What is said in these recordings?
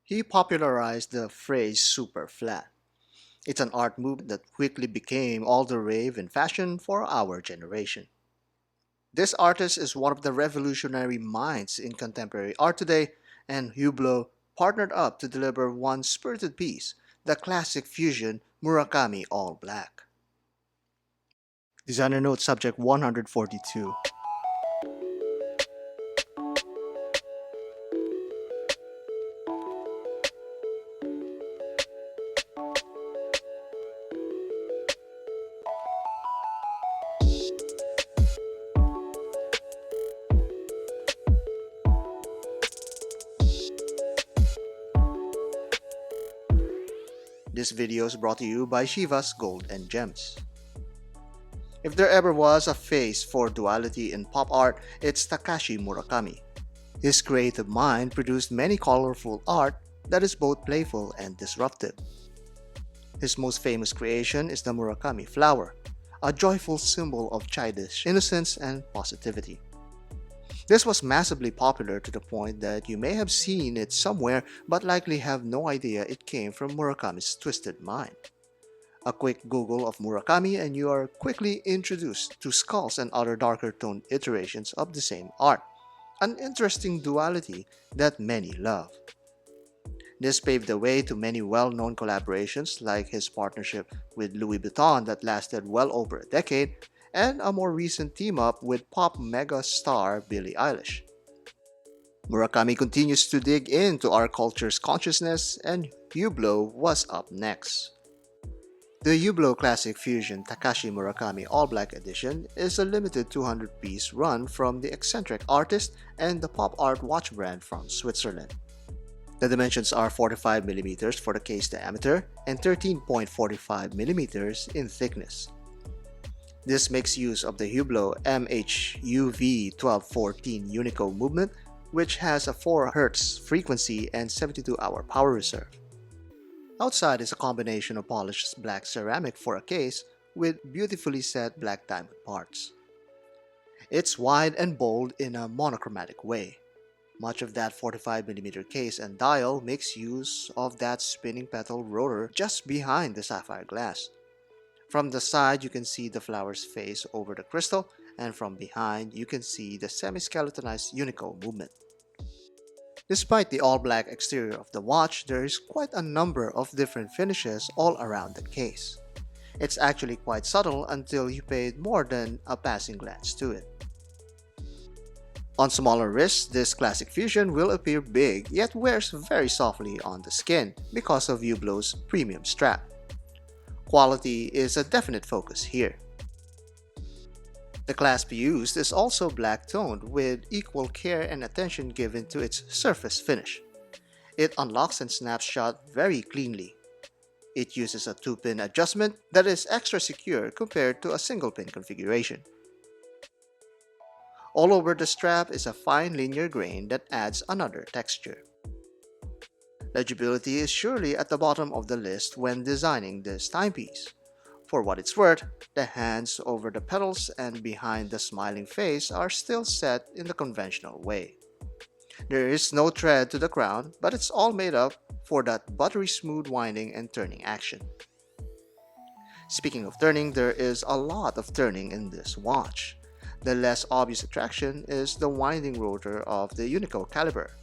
He popularized the phrase superflat. It's an art movement that quickly became all the rave in fashion for our generation. This artist is one of the revolutionary minds in contemporary art today, and Hublot partnered up to deliver one spirited piece, the classic fusion Murakami All Black. Designer Note Subject 142. This video is brought to you by Shiva's Gold and Gems. If there ever was a face for duality in pop art, it's Takashi Murakami. His creative mind produced many colorful art that is both playful and disruptive. His most famous creation is the Murakami flower, a joyful symbol of childish innocence and positivity. This was massively popular to the point that you may have seen it somewhere but likely have no idea it came from Murakami's twisted mind. A quick Google of Murakami and you are quickly introduced to skulls and other darker toned iterations of the same art, an interesting duality that many love. This paved the way to many well-known collaborations like his partnership with Louis Vuitton that lasted well over a decade, and a more recent team-up with pop mega star Billie Eilish. Murakami continues to dig into our culture's consciousness, and Hublot was up next. The Hublot Classic Fusion Takashi Murakami All Black Edition is a limited 200-piece run from the eccentric artist and the pop art watch brand from Switzerland. The dimensions are 45mm for the case diameter and 13.45mm in thickness. This makes use of the Hublot MHUV1214 Unico movement, which has a 4 Hz frequency and 72-hour power reserve. Outside is a combination of polished black ceramic for a case with beautifully set black diamond parts. It's wide and bold in a monochromatic way. Much of that 45mm case and dial makes use of that spinning petal rotor just behind the sapphire glass. From the side you can see the flower's face over the crystal, and from behind you can see the semi-skeletonized Unico movement. Despite the all-black exterior of the watch, there is quite a number of different finishes all around the case. It's actually quite subtle until you paid more than a passing glance to it. On smaller wrists, this classic fusion will appear big yet wears very softly on the skin because of Hublot's premium strap. Quality is a definite focus here. The clasp used is also black-toned with equal care and attention given to its surface finish. It unlocks and snaps shut very cleanly. It uses a 2-pin adjustment that is extra secure compared to a single-pin configuration. All over the strap is a fine linear grain that adds another texture. Legibility is surely at the bottom of the list when designing this timepiece. For what it's worth, the hands over the pedals and behind the smiling face are still set in the conventional way. There is no tread to the crown, but it's all made up for that buttery smooth winding and turning action. Speaking of turning, there is a lot of turning in this watch. The less obvious attraction is the winding rotor of the Unico caliber.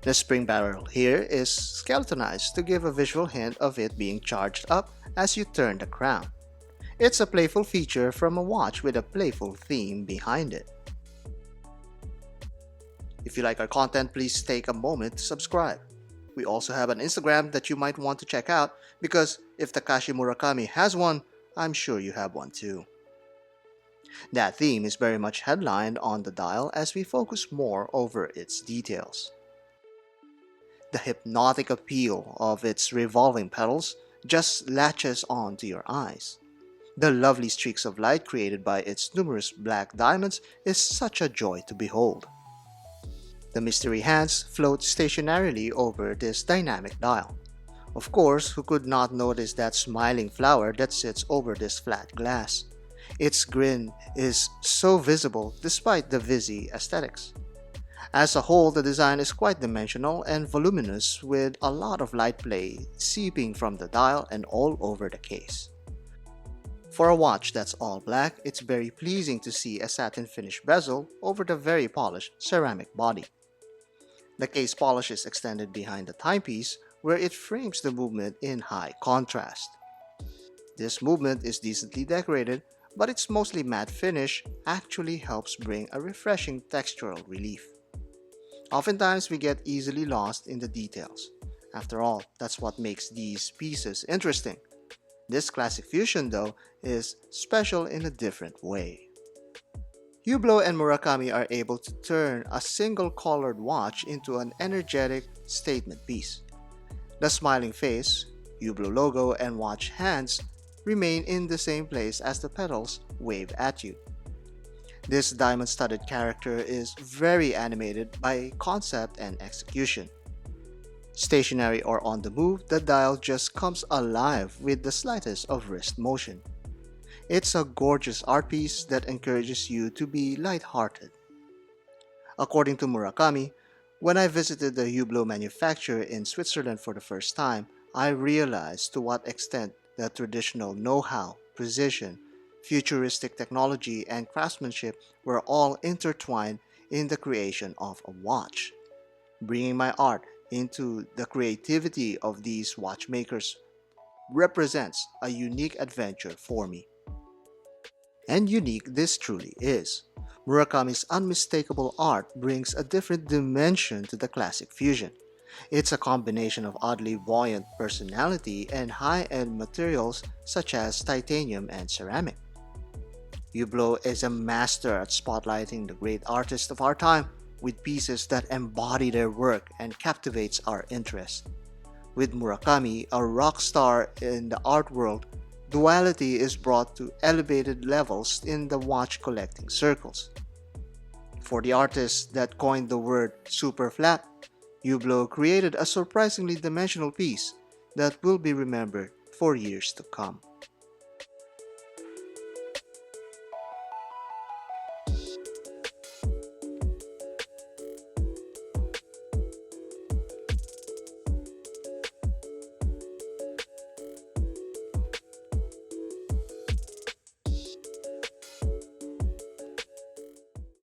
The spring barrel here is skeletonized to give a visual hint of it being charged up as you turn the crown. It's a playful feature from a watch with a playful theme behind it. If you like our content, please take a moment to subscribe. We also have an Instagram that you might want to check out because if Takashi Murakami has one, I'm sure you have one too. That theme is very much headlined on the dial as we focus more over its details. The hypnotic appeal of its revolving petals just latches on to your eyes. The lovely streaks of light created by its numerous black diamonds is such a joy to behold. The mystery hands float stationarily over this dynamic dial. Of course, who could not notice that smiling flower that sits over this flat glass? Its grin is so visible despite the busy aesthetics. As a whole, the design is quite dimensional and voluminous with a lot of light play seeping from the dial and all over the case. For a watch that's all black, it's very pleasing to see a satin finish bezel over the very polished ceramic body. The case polish is extended behind the timepiece where it frames the movement in high contrast. This movement is decently decorated, but its mostly matte finish actually helps bring a refreshing textural relief. Oftentimes we get easily lost in the details. After all, that's what makes these pieces interesting. This classic fusion, though, is special in a different way. Hublot and Murakami are able to turn a single colored watch into an energetic statement piece. The smiling face, Hublot logo, and watch hands remain in the same place as the petals wave at you. This diamond-studded character is very animated by concept and execution. Stationary or on the move, the dial just comes alive with the slightest of wrist motion. It's a gorgeous art piece that encourages you to be lighthearted. According to Murakami, when I visited the Hublot manufacturer in Switzerland for the first time, I realized to what extent the traditional know-how, precision, futuristic technology, and craftsmanship were all intertwined in the creation of a watch. Bringing my art into the creativity of these watchmakers represents a unique adventure for me. And unique this truly is. Murakami's unmistakable art brings a different dimension to the classic fusion. It's a combination of oddly buoyant personality and high-end materials such as titanium and ceramic. Hublot is a master at spotlighting the great artists of our time with pieces that embody their work and captivates our interest. With Murakami, a rock star in the art world, duality is brought to elevated levels in the watch collecting circles. For the artist that coined the word superflat, Hublot created a surprisingly dimensional piece that will be remembered for years to come.